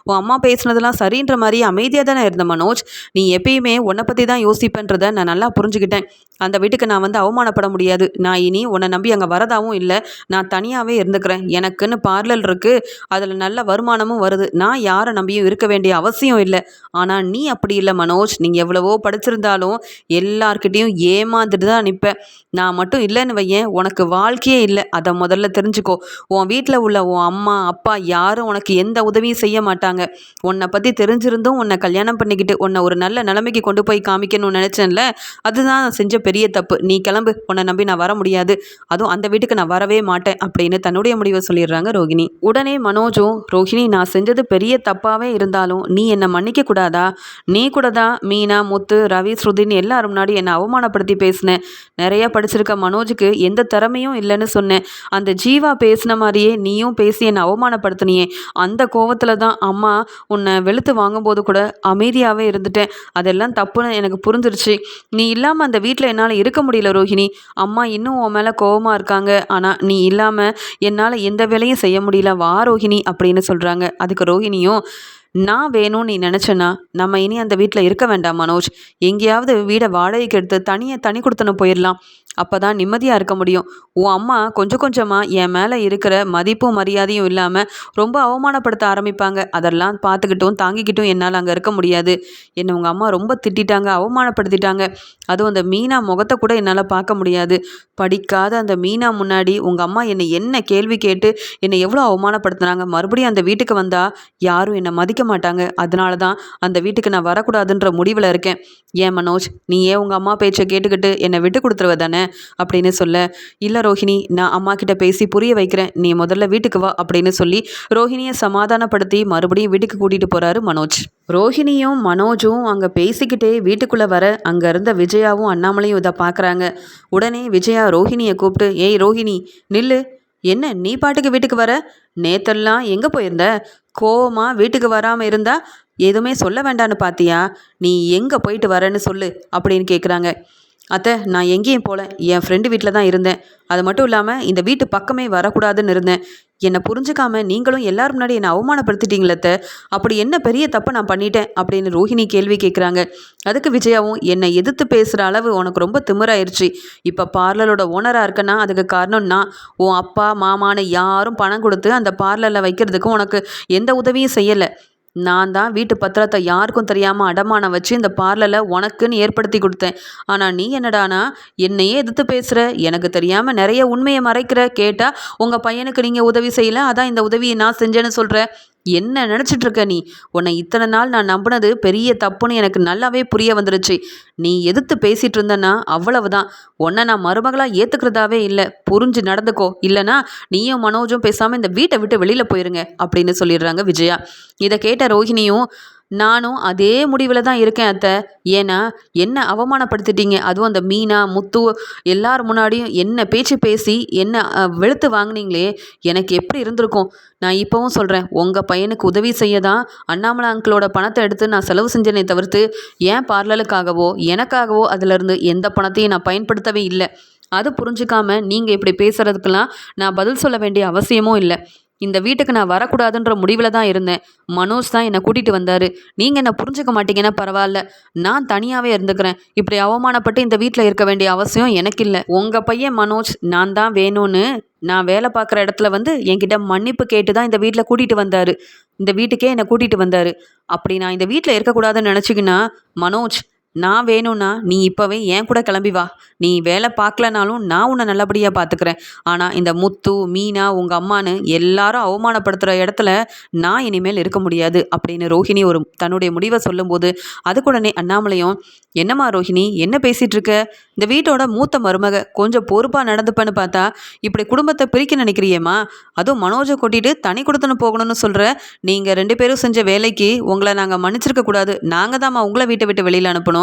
உன் அம்மா பேசுனதெல்லாம் சரின்ற மாதிரி அமைதியாக தானே இருந்த மனோஜ், நீ எப்பயுமே உன்னை பற்றி தான் யோசிப்பேன்றதை நான் நல்லா புரிஞ்சுக்கிட்டேன். அந்த வீட்டுக்கு நான் வந்து அவமானப்பட முடியாது. நான் இனி உன்னை நம்பி அங்கே வரதாவும் இல்லை. நான் தனியாகவே இருந்துக்கிறேன். எனக்குன்னு பார்லர் இருக்குது, அதில் நல்ல வருமானமும் வருது. நான் யாரை நம்பியும் இருக்க வேண்டிய அவசியம் இல்லை. ஆனால் நீ அப்படி இல்லை மனோஜ். நீங்கள் எவ்வளவோ படிச்சிருந்தாலும் எல்லார்கிட்டேயும் ஏமாந்துட்டு தான் நிற்ப. நான் மட்டும் இல்லைன்னு வையேன், உனக்கு வாழ்க்கையே இல்லை. அதை முதல்ல தெரிஞ்சுக்கோ. உன் வீட்டில் உள்ள உன் அம்மா அப்பா யாரும் உனக்கு எந்த உதவியும் செய்ய மாட்டாங்க. உன்னை பற்றி தெரிஞ்சிருந்தும் உன்னை கல்யாணம் பண்ணிக்கிட்டு உன்னை ஒரு நல்ல நிலைமைக்கு கொண்டு போய் காமிக்கணும்னு நினச்சேன்ல, அதுதான் நான் செஞ்ச பெரிய தப்பு. நீ கிளம்பு, உன்னை நம்பி நான் வர முடியாது. அதுவும் அந்த வீட்டுக்கு நான் வரவே மாட்டேன் அப்படின்னு தன்னுடைய முடிவை சொல்லிடுறாங்க ரோகிணி. உடனே மனோஜும், ரோஹிணி நான் செஞ்சது பெரிய தப்பாகவே இருந்தாலும் நீ என்னை மன்னிக்க கூடாதா? நீ கூட தான் மீனா, முத்து, ரவி, ஸ்ருதின்னு எல்லாரும் முன்னாடி என்னை அவமானப்படுத்தி பேசினேன். நிறைய படிச்சிருக்க மனோஜுக்கு எந்த திறமையும் இல்லைன்னு சொன்னேன். அந்த ஜீவா பேசின மாதிரியே நீயும் பேசி என்னை அவமானப்படுத்தினியே, அந்த கோவத்தில் தான் அம்மா உன்னை வெளுத்து வாங்கும்போது கூட அமைதியாகவே இருந்துட்டேன். அதெல்லாம் தப்புன்னு எனக்கு புரிஞ்சிருச்சு. நீ இல்லாமல் அந்த வீட்டில் என்னால் இருக்க முடியல ரோஹிணி. அம்மா இன்னும் உன் மேலே கோவமாக இருக்காங்க. ஆனால் நீ இல்லாமல் என்னால் எந்த வேலையும் செய்ய முடியல. வா ரோஹிணி அப்படின்னு சொல்கிறாங்க. அதுக்கு ரோஹிணியும், நான் வேணும்னு நீ நினச்சேன்னா நம்ம இனி அந்த வீட்டில் இருக்க வேண்டாம் மனோஜ். எங்கேயாவது வீடை வாடகைக்கு எடுத்து தனி கொடுத்துன்னு போயிடலாம். அப்போ தான் நிம்மதியாக இருக்க முடியும். உன் அம்மா கொஞ்சம் கொஞ்சமாக என் மேலே இருக்கிற மதிப்பும் மரியாதையும் இல்லாமல் ரொம்ப அவமானப்படுத்த ஆரம்பிப்பாங்க. அதெல்லாம் பார்த்துக்கிட்டும் தாங்கிக்கிட்டும் என்னால் அங்கே இருக்க முடியாது. என்னை உங்கள் அம்மா ரொம்ப திட்டாங்க, அவமானப்படுத்திட்டாங்க. அதுவும் அந்த மீனா முகத்தை கூட என்னால் பார்க்க முடியாது. படிக்காத அந்த மீனா முன்னாடி உங்கள் அம்மா என்னை என்ன கேள்வி கேட்டு என்னை எவ்வளோ அவமானப்படுத்துனாங்க. மறுபடியும் அந்த வீட்டுக்கு வந்தால் யாரும் என்னை மதிக்க மாட்டாங்க. அதனால தான் அந்த வீட்டுக்கு நான் வரக்கூடாதுன்ற முடிவில் இருக்கேன். ஏன் மனோஜ், நீ ஏன் உங்கள் அம்மா பேச்சை கேட்டுக்கிட்டு என்னை விட்டு கொடுத்துருவ தானே அப்படின்னு சொல்ல, இல்லை ரோஹிணி, நான் அம்மா கிட்ட பேசி புரிய வைக்கிறேன். நீ முதல்ல வீட்டுக்கு வா அப்படின்னு சொல்லி ரோஹிணியை சமாதானப்படுத்தி மறுபடியும் வீட்டுக்கு கூட்டிகிட்டு போகிறாரு மனோஜ். ரோஹிணியும் மனோஜும் அங்கே பேசிக்கிட்டே வீட்டுக்குள்ளே வர அங்கே இருந்த விஜயாவும் அண்ணாமலையும் இதை பார்க்குறாங்க. உடனே விஜயா ரோஹிணியை கூப்பிட்டு, ஏய் ரோஹிணி நில்லு. என்ன நீ பாட்டுக்கு வீட்டுக்கு வர? நேத்தெல்லாம் எங்கே போயிருந்த? கோவமா வீட்டுக்கு வராமல் இருந்தா எதுவுமே சொல்ல வேண்டான்னு பார்த்தியா? நீ எங்கே போயிட்டு வரேன்னு சொல்லு அப்படின்னு கேட்குறாங்க. அத்தை, நான் எங்கேயும் போகல, என் ஃப்ரெண்டு வீட்டில் தான் இருந்தேன். அது மட்டும் இல்லாமல் இந்த வீட்டு பக்கமே வரக்கூடாதுன்னு இருந்தேன். என்னை புரிஞ்சுக்காம நீங்களும் எல்லாரும் முன்னாடி என்னை அவமானப்படுத்திட்டீங்களே அத்தை. அப்படி என்ன பெரிய தப்பு நான் பண்ணிட்டேன் அப்படின்னு ரோஹிணி கேள்வி கேட்குறாங்க. அதுக்கு விஜயாவும், என்னை எதிர்த்து பேசுகிற அளவு உனக்கு ரொம்ப திமிராயிருச்சு. இப்போ பார்லரோட ஓனராக இருக்கேன்னா அதுக்கு காரணம் நான். உன் அப்பா மாமான்னு யாரும் பணம் கொடுத்து அந்த பார்லரில் வைக்கிறதுக்கு உனக்கு எந்த உதவியும் செய்யலை. நான் தான் வீட்டு பத்திரத்தை யாருக்கும் தெரியாமல் அடமானம் வச்சு இந்த பார்லரில் உனக்குன்னு ஏற்படுத்தி கொடுத்தேன். ஆனால் நீ என்னடானா என்னையே எதிர்த்து பேசுகிற, எனக்கு தெரியாமல் நிறைய உண்மையை மறைக்கிற. கேட்டால் உங்கள் பையனுக்கு நீங்கள் உதவி செய்யலை, அதான் இந்த உதவியை நான் செஞ்சேன்னு சொல்கிற. என்ன நினச்சிட்டு இருக்க நீ? உன்னை இத்தனை நாள் நான் நம்பினது பெரிய தப்புன்னு எனக்கு நல்லாவே புரிய வந்துருச்சு. நீ எதிர்த்து பேசிகிட்டு இருந்தன்னா அவ்வளவுதான். உன்னை நான் மருமகளாக ஏற்றுக்கிறதாவே இல்லை. புரிஞ்சு நடந்துக்கோ, இல்லைனா நீயும் மனோஜும் பேசாமல் இந்த வீட்டை விட்டு வெளியில் போயிருங்க அப்படின்னு சொல்லிடுறாங்க விஜயா. இதை கேட்ட ரோஹிணியும், நானும் அதே முடிவில் தான் இருக்கேன் அத்தை. ஏன்னா என்ன அவமானப்படுத்திட்டீங்க. அதுவும் அந்த மீனா முத்து எல்லார் முன்னாடியும் என்ன பேச்சு பேசி என்ன வெளுத்து வாங்கினீங்களே, எனக்கு எப்படி இருந்திருக்கும். நான் இப்போவும் சொல்கிறேன், உங்கள் பையனுக்கு உதவி செய்ய தான் அண்ணாமலை அங்கிளோட பணத்தை எடுத்து நான் செலவு செஞ்சேனே தவிர்த்து ஏன் பார்லருக்காகவோ எனக்காகவோ அதிலிருந்து எந்த பணத்தையும் நான் பயன்படுத்தவே இல்லை. அது புரிஞ்சுக்காம நீங்கள் இப்படி பேசுகிறதுக்கெல்லாம் நான் பதில் சொல்ல வேண்டிய அவசியமும் இல்லை. இந்த வீட்டுக்கு நான் வரக்கூடாதுன்ற முடிவில் தான் இருந்தேன். மனோஜ் தான் என்னை கூட்டிகிட்டு வந்தார். நீங்கள் என்னை புரிஞ்சுக்க மாட்டீங்கன்னா பரவாயில்ல, நான் தனியாகவே இருந்துக்கிறேன். இப்படி அவமானப்பட்டு இந்த வீட்டில் இருக்க வேண்டிய அவசியம் எனக்கு இல்லை. உங்கள் பையன் மனோஜ் நான் தான் வேணும்னு நான் வேலை பார்க்குற இடத்துல வந்து என்கிட்ட மன்னிப்பு கேட்டு தான் இந்த வீட்டில் கூட்டிகிட்டு வந்தார். இந்த வீட்டுக்கே என்னை கூட்டிகிட்டு வந்தார். அப்படி நான் இந்த வீட்டில் இருக்கக்கூடாதுன்னு நினச்சிக்கின்னா மனோஜ், நான் வேணும்னா நீ இப்போவே என் கூட கிளம்பி வா. நீ வேலை பார்க்கலனாலும் நான் உன்னை நல்லபடியாக பார்த்துக்கிறேன். ஆனால் இந்த முத்து மீனா உங்கள் அம்மானு எல்லாரும் அவமானப்படுத்துகிற இடத்துல நான் இனிமேல் இருக்க முடியாது அப்படின்னு ரோஹிணி தன்னுடைய முடிவை சொல்லும்போது அதுக்குடனே அண்ணாமலையும், என்னம்மா ரோஹிணி என்ன பேசிகிட்டு இருக்க? இந்த வீட்டோட மூத்த மருமக, கொஞ்சம் பொறுப்பாக நடந்துப்பேன்னு பார்த்தா இப்படி குடும்பத்தை பிரிக்க நினைக்கிறியேம்மா. அதுவும் மனோஜை கூட்டிகிட்டு தனி கொடுத்துன்னு போகணும்னு சொல்கிற. நீங்கள் 2 பேரும் செஞ்ச வேலைக்கு உங்களை நாங்கள் மன்னிச்சிருக்க கூடாது. நாங்கள் தான்மா உங்களை வீட்டை விட்டு வெளியில் அனுப்பணும்.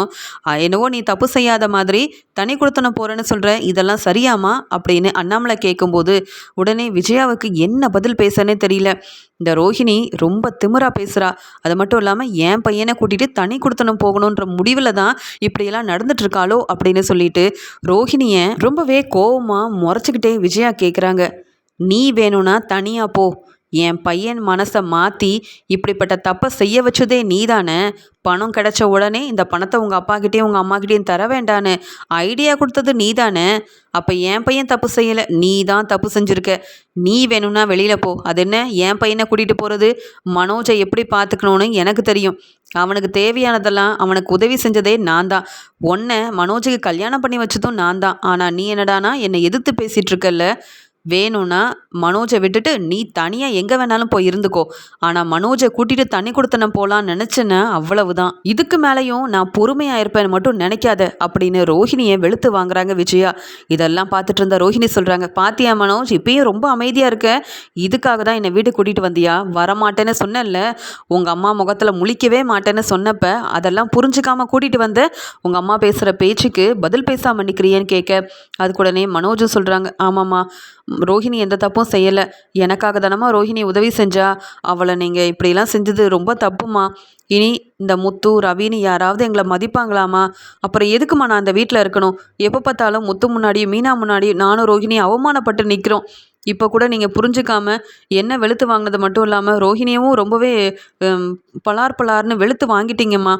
என்னவோ நீ தப்பு செய்யாத மாதிரி தனி கொடுத்தன போறேன்னு சொல்ற, இதெல்லாம் சரியாமா அப்படின்னு அண்ணாமலை கேட்கும்போது உடனே விஜயாவுக்கு என்ன பதில் பேசனே தெரியல. இந்த ரோஹிணி ரொம்ப திமிரா பேசுகிறா. அது மட்டும் இல்லாமல் என் பையனை கூட்டிகிட்டு தனி கொடுத்தனம் போகணுன்ற முடிவில் தான் இப்படியெல்லாம் நடந்துட்டு இருக்காளோ அப்படின்னு சொல்லிட்டு ரோஹிணியை ரொம்பவே கோவமாக முறைச்சிக்கிட்டே விஜயா கேட்குறாங்க. நீ வேணும்னா தனியாக போ. என் பையன் மனசை மாற்றி இப்படிப்பட்ட தப்பை செய்ய வச்சதே நீதானே. பணம் கிடைச்ச உடனே இந்த பணத்தை உங்கள் அப்பாக்கிட்டேயும் உங்கள் அம்மாக்கிட்டேயும் தர வேண்டான்னு ஐடியா கொடுத்தது நீதானே. அப்போ என் பையன் தப்பு செய்யலை, நீ தான் தப்பு செஞ்சுருக்க. நீ வேணும்னா வெளியில் போ. அது என்ன என் பையனை கூட்டிகிட்டு போகிறது? மனோஜை எப்படி பார்த்துக்கணுன்னு எனக்கு தெரியும். அவனுக்கு தேவையானதெல்லாம் அவனுக்கு உதவி செஞ்சதே நான் தான். உன்னை மனோஜுக்கு கல்யாணம் பண்ணி வச்சதும் நான் தான். ஆனால் நீ என்னடானா என்னை எதிர்த்து பேசிகிட்டு இருக்கல்ல. வேணும்னா மனோஜை விட்டுட்டு நீ தனியாக எங்கே வேணாலும் போய் இருந்துக்கோ. ஆனால் மனோஜை கூட்டிகிட்டு தண்ணி கொடுத்தன போகலான்னு நினச்சேன்னு அவ்வளவுதான். இதுக்கு மேலேயும் நான் பொறுமையாக இருப்பேன்னு மட்டும் நினைக்காத அப்படின்னு ரோஹிணியை வெளுத்து வாங்குறாங்க விஜயா. இதெல்லாம் பார்த்துட்டு இருந்த ரோஹிணி சொல்கிறாங்க, பாத்தியா மனோஜ், இப்பயும் ரொம்ப அமைதியாக இருக்க. இதுக்காக தான் என்னை வீட்டுக்கு கூட்டிகிட்டு வந்தியா? வரமாட்டேன்னு சொன்னேன்ல. உங்கள் அம்மா முகத்தில் முழிக்கவே மாட்டேன்னு சொன்னப்ப அதெல்லாம் புரிஞ்சுக்காமல் கூட்டிகிட்டு வந்த. உங்கள் அம்மா பேசுகிற பேச்சுக்கு பதில் பேசாமல் நிற்கிறியேன்னு கேட்க அதுக்குடனே மனோஜும் சொல்கிறாங்க, ஆமாம்மா, ரோஹிணி எந்த தப்பும் செய்யலை. எனக்காக தானம்மா ரோஹிணி உதவி செஞ்சா. அவளை நீங்கள் இப்படிலாம் செஞ்சது ரொம்ப தப்புமா. இனி இந்த முத்து ரவின்னு யாராவது எங்களை மதிப்பாங்களாமா? அப்புறம் எதுக்குமா நான் அந்த வீட்டில் இருக்கணும்? எப்போ பார்த்தாலும் முத்து முன்னாடியும் மீனா முன்னாடியும் நானும் ரோஹிணி அவமானப்பட்டு நிற்கிறோம். இப்போ கூட நீங்கள் புரிஞ்சுக்காம என்ன வெளுத்து வாங்கினது மட்டும் இல்லாமல் ரோஹிணியவும் ரொம்பவே பலார்னு வெளுத்து வாங்கிட்டீங்கம்மா.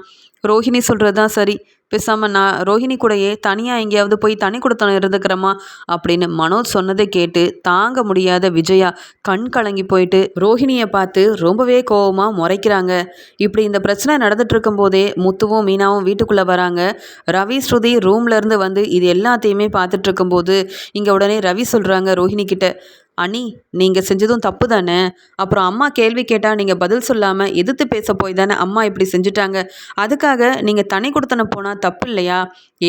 ரோஹிணி சொல்கிறது தான் சரி. பேசாமல் நான் ரோஹிணி கூடயே தனியாக எங்கேயாவது போய் தனி கொடுத்தனம் இருந்துக்கிறேம்மா அப்படின்னு மனோஜ் சொன்னதை கேட்டு தாங்க முடியாத விஜயா கண் கலங்கி போயிட்டு ரோஹிணியை பார்த்து ரொம்பவே கோபமாக முறைக்கிறாங்க. இப்படி இந்த பிரச்சனை நடந்துட்டு இருக்கும்போதே முத்துவும் மீனாவும் வீட்டுக்குள்ளே வராங்க. ரவி ஸ்ருதி ரூம்லேருந்து வந்து இது எல்லாத்தையுமே பார்த்துட்டு இருக்கும்போது இங்கே உடனே ரவி சொல்கிறாங்க ரோஹிணி கிட்ட, அண்ணி, நீங்கள் செஞ்சதும் தப்பு தானே. அப்புறம் அம்மா கேள்வி கேட்டால் நீங்கள் பதில் சொல்லாமல் எதிர்த்து பேச போய் தானே அம்மா இப்படி செஞ்சுட்டாங்க. அதுக்காக நீங்கள் தனி கொடுத்தன போனால் தப்பு இல்லையா?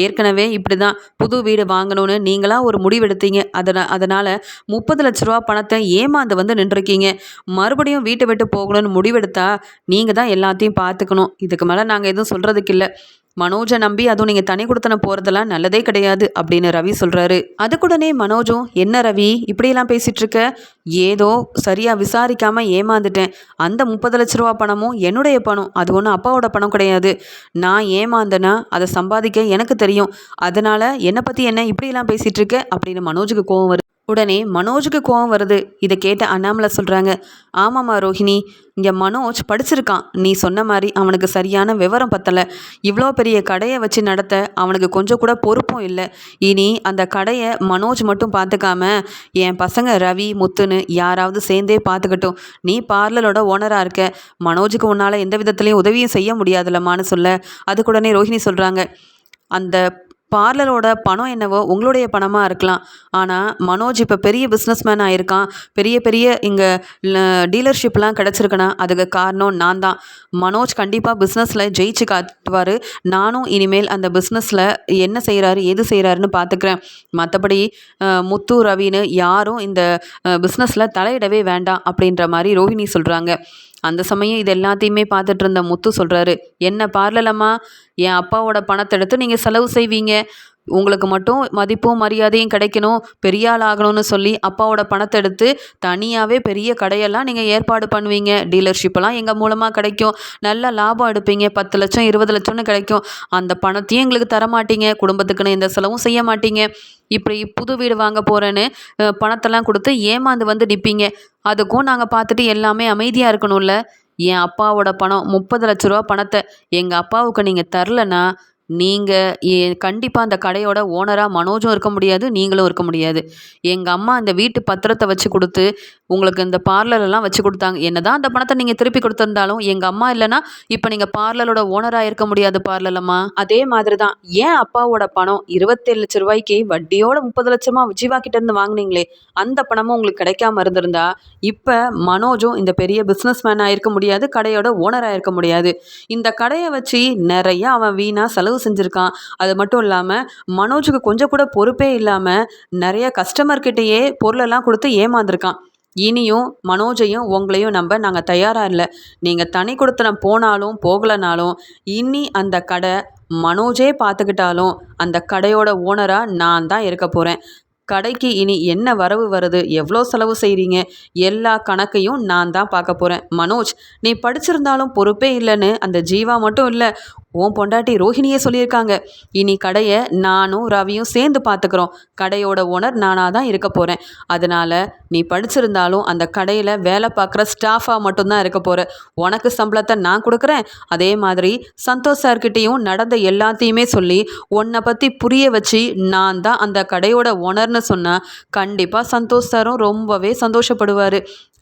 ஏற்கனவே இப்படி தான் புது வீடு வாங்கணும்னு நீங்களாக ஒரு முடிவெடுத்தீங்க. அதனால் 30 லட்ச ரூபா பணத்தை ஏமாந்து வந்து நின்றுருக்கீங்க. மறுபடியும் வீட்டை விட்டு போகணும்னு முடிவெடுத்தா நீங்கள் தான் எல்லாத்தையும் பார்த்துக்கணும். இதுக்கு மேலே நாங்கள் எதுவும் சொல்கிறதுக்கு இல்லை. மனோஜை நம்பி அதுவும் நீங்கள் தனி கொடுத்தன போகிறதெல்லாம் நல்லதே கிடையாது அப்படின்னு ரவி சொல்கிறாரு. அதுக்குடனே மனோஜும், என்ன ரவி இப்படியெல்லாம் பேசிகிட்டு இருக்க? ஏதோ சரியாக விசாரிக்காமல் ஏமாந்துட்டேன். அந்த 30 லட்ச ரூபா பணமும் என்னுடைய பணம், அது ஒன்றும் அப்பாவோட பணம் கிடையாது. நான் ஏமாந்தேன்னா அதை சம்பாதிக்க எனக்கு தெரியும். அதனால் என்னை பற்றி என்ன இப்படியெல்லாம் பேசிகிட்டு இருக்க அப்படின்னு மனோஜுக்கு கோவம் வருது. உடனே மனோஜுக்கு கோவம் வருது. இதை கேட்ட அண்ணாமலை சொல்கிறாங்க, ஆமாம்மா ரோஹிணி, இங்கே மனோஜ் படிச்சிருக்கான். நீ சொன்ன மாதிரி அவனுக்கு சரியான விவரம் பத்தலை. இவ்வளோ பெரிய கடையை வச்சு நடத்த அவனுக்கு கொஞ்சம் கூட பொறுப்பும் இல்லை. இனி அந்த கடையை மனோஜ் மட்டும் பார்த்துக்காம என் பசங்க ரவி முத்துன்னு யாராவது சேர்ந்தே பார்த்துக்கட்டும். நீ பார்லரோட ஓனராக இருக்க. மனோஜுக்கு உன்னால் எந்த விதத்துலையும் உதவியும் செய்ய முடியாதுல்லம்மான்னு சொல்ல அதுக்குடனே ரோஹிணி சொல்கிறாங்க, அந்த பார்லரோட பணம் என்னவோ உங்களுடைய பணமாக இருக்கலாம். ஆனால் மனோஜ் இப்போ பெரிய பிஸ்னஸ்மேன் ஆகிருக்கான். பெரிய பெரிய இங்கே டீலர்ஷிப்லாம் கிடச்சிருக்குன்னா அதுக்கு காரணம் நான் தான். மனோஜ் கண்டிப்பாக பிஸ்னஸில் ஜெயிச்சு காட்டுவார். நானும் இனிமேல் அந்த பிஸ்னஸில் என்ன செய்கிறாரு ஏது செய்கிறாருன்னு பார்த்துக்கிறேன். மற்றபடி முத்து ரவின்னு யாரும் இந்த பிஸ்னஸில் தலையிடவே வேண்டாம் அப்படின்ற மாதிரி ரோஹிணி சொல்கிறாங்க. அந்த சமயம் இது எல்லாத்தையுமே பார்த்துட்டு இருந்த முத்து சொல்கிறாரு, என்ன பார்லலம்மா, என் அப்பாவோட பணத்தை எடுத்து நீங்கள் செலவு செய்வீங்க. உங்களுக்கு மட்டும் மதிப்பும் மரியாதையும் கிடைக்கணும், பெரிய ஆள் ஆகணும்னு சொல்லி அப்பாவோட பணத்தை எடுத்து தனியாகவே பெரிய கடையெல்லாம் நீங்கள் ஏற்பாடு பண்ணுவீங்க. டீலர்ஷிப்பெல்லாம் எங்கள் மூலமாக கிடைக்கும். நல்ல லாபம் எடுப்பீங்க. 10 லட்சம் 20 லட்சம்னு கிடைக்கும். அந்த பணத்தையும் எங்களுக்கு தரமாட்டீங்க. குடும்பத்துக்குன்னு எந்த செலவும் செய்ய மாட்டீங்க. இப்படி புது வீடு வாங்க போகிறேன்னு பணத்தெல்லாம் கொடுத்து ஏமாந்து வந்து நிற்பீங்க. அதுக்கும் நாங்கள் பார்த்துட்டு எல்லாமே அமைதியாக இருக்கணும்ல. என் அப்பாவோட பணம் 30 லட்ச ரூபா பணத்தை எங்கள் அப்பாவுக்கு நீங்கள் தரலன்னா நீங்கள் கண்டிப்பாக அந்த கடையோட ஓனராக மனோஜும் இருக்க முடியாது, நீங்களும் இருக்க முடியாது. எங்கள் அம்மா அந்த வீட்டு பத்திரத்தை வச்சு கொடுத்து உங்களுக்கு இந்த பார்லரெல்லாம் வச்சு கொடுத்தாங்க. என்ன தான் அந்த பணத்தை நீங்கள் திருப்பி கொடுத்துருந்தாலும் எங்கள் அம்மா இல்லைன்னா இப்போ நீங்கள் பார்லரோட ஓனராக இருக்க முடியாது பார்லலம்மா. அதே மாதிரி தான் ஏன் அப்பாவோட பணம் 27 லட்ச ரூபாய்க்கு வட்டியோட 30 லட்சமாக விஜிவா கிட்டேருந்து வாங்கினீங்களே, அந்த பணமும் உங்களுக்கு கிடைக்காம இருந்திருந்தா இப்போ மனோஜும் இந்த பெரிய பிஸ்னஸ் மேனாக இருக்க முடியாது, கடையோட ஓனராக இருக்க முடியாது. இந்த கடையை வச்சு நிறைய அவன் வீணாக செலவு செஞ்சுருக்கான். அது மட்டும் இல்லாமல் மனோஜுக்கு கொஞ்சம் கூட பொறுப்பே இல்லாமல் நிறைய கஸ்டமர்கிட்டையே பொருளெல்லாம் கொடுத்து ஏமாந்துருக்கான். இனியும் மனோஜையும் உங்களையும் நம்ப நாங்கள் தயாராக இல்லை. நீங்கள் தனி கொடுத்தனம் போனாலும் போகலைனாலும் இனி அந்த கடை மனோஜே பார்த்துக்கிட்டாலும் அந்த கடையோட ஓனராக நான் தான் இருக்க போகிறேன். கடைக்கு இனி என்ன வரவு வருது, எவ்வளோ செலவு செய்கிறீங்க, எல்லா கணக்கையும் நான் தான் பார்க்க போகிறேன். மனோஜ், நீ படிச்சிருந்தாலும் பொறுப்பே இல்லைன்னு அந்த ஜீவா மட்டும் இல்லை, உன் பொண்டாட்டி ரோஹிணியே சொல்லியிருக்காங்க. இனி கடையை நானும் ரவியும் சேர்ந்து பார்த்துக்கிறோம். கடையோட ஓனர் நானாக தான் இருக்க போகிறேன். அதனால் நீ படிச்சிருந்தாலும் அந்த கடையில் வேலை பார்க்குற ஸ்டாஃபாக மட்டும்தான் இருக்க போகிற. உனக்கு சம்பளத்தை நான் கொடுக்குறேன். அதே மாதிரி சந்தோஷ் சார்கிட்டேயும் நடந்த எல்லாத்தையுமே சொல்லி உன்னை பற்றி புரிய வச்சு நான் தான் அந்த கடையோட ஓனர்னு சொன்னால் கண்டிப்பாக சந்தோஷ் சாரும் ரொம்பவே சந்தோஷப்படுவார்.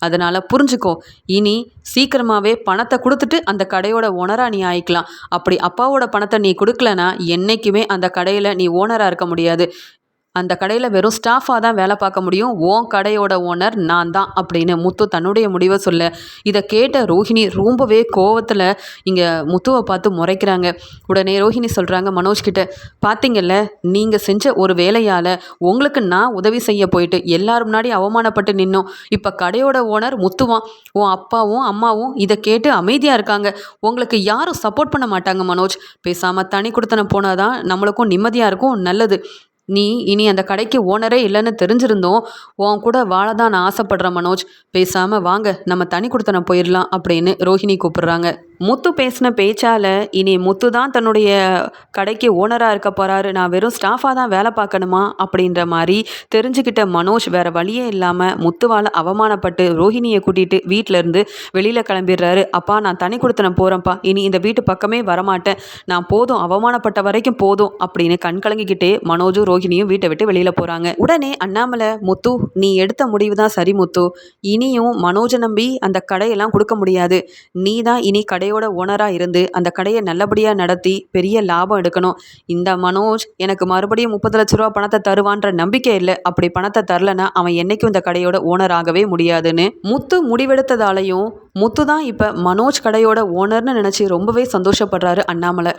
அதனால் புரிஞ்சுக்கோ. இனி சீக்கிரமாகவே பணத்தை கொடுத்துட்டு அந்த கடையோட ஓனராக நீ ஆயிக்கலாம். அப்படி அப்பாவோட பணத்தை நீ கொடுக்கலனா என்றைக்குமே அந்த கடையில் நீ ஓனராக இருக்க முடியாது. அந்த கடையில் வெறும் ஸ்டாஃபாக தான் வேலை பார்க்க முடியும். உன் கடையோட ஓனர் நான் தான் அப்படின்னு முத்து தன்னுடைய முடிவை சொல்ல, இதை கேட்ட ரோஹிணி ரொம்பவே கோவத்தில் இங்கே முத்துவை பார்த்து முறைக்கிறாங்க. உடனே ரோஹிணி சொல்கிறாங்க மனோஜ் கிட்ட, பார்த்தீங்கல்ல நீங்கள் செஞ்ச ஒரு வேலையால் உங்களுக்கு நான் உதவி செய்ய போயிட்டு எல்லாரும் முன்னாடி அவமானப்பட்டு நின்னோம். இப்போ கடையோட ஓனர் முத்துவான். உன் அப்பாவும் அம்மாவும் இதை கேட்டு அமைதியாக இருக்காங்க. உங்களுக்கு யாரும் சப்போர்ட் பண்ண மாட்டாங்க மனோஜ். பேசாமல் தனி கொடுத்தன போனால் தான் நம்மளுக்கும் நிம்மதியாக இருக்கும், நல்லது. நீ இனி அந்த கடைக்கு ஓனரே இல்லைன்னு தெரிஞ்சிருந்தோம் உன் கூட வாழ தான் நான் ஆசைப்படுறேன் மனோஜ். பேசாமல் வாங்க நம்ம தனி கொடுத்தன போயிடலாம் அப்படின்னு ரோஹிணி கூப்பிடுறாங்க. முத்து பேசின பேச்சால் இனி முத்து தான் தன்னுடைய கடைக்கு ஓனராக இருக்க போகிறாரு, நான் வெறும் ஸ்டாஃபாக தான் வேலை பார்க்கணுமா அப்படின்ற மாதிரி தெரிஞ்சுக்கிட்ட மனோஜ் வேறு வழியே இல்லாமல் முத்துவால் அவமானப்பட்டு ரோஹிணியை கூட்டிகிட்டு வீட்டிலேருந்து வெளியில் கிளம்பிடுறாரு. அப்பா நான் தனி கொடுத்தன போகிறேன்ப்பா, இனி இந்த வீட்டு பக்கமே வரமாட்டேன், நான் போதும் அவமானப்பட்ட வரைக்கும் போதும் அப்படின்னு கண் கலங்கிக்கிட்டே மனோஜும் ரோஹிணியும் வீட்டை விட்டு வெளியில் போகிறாங்க. உடனே அண்ணாமலை, முத்து நீ எடுத்த முடிவு தான் சரி முத்து, இனியும் மனோஜை நம்பி அந்த கடையெல்லாம் கொடுக்க முடியாது. நீ தான் இனி கடையோட ஓனராக இருந்து அந்த கடையை நல்லபடியாக நடத்தி பெரிய லாபம் எடுக்கணும். இந்த மனோஜ் எனக்கு மறுபடியும் 30 லட்ச ரூபா பணத்தை தருவான்ற நம்பிக்கை இல்லை. அப்படி பணத்தை தரலனா அவன் என்னைக்கும் இந்த கடையோட ஓனர் ஆகவே முடியாதுன்னு முத்து முடிவெடுத்ததாலையும் முத்து தான் இப்போ மனோஜ் கடையோட ஓனர்னு நினச்சி ரொம்பவே சந்தோஷப்படுறாரு அண்ணாமலை.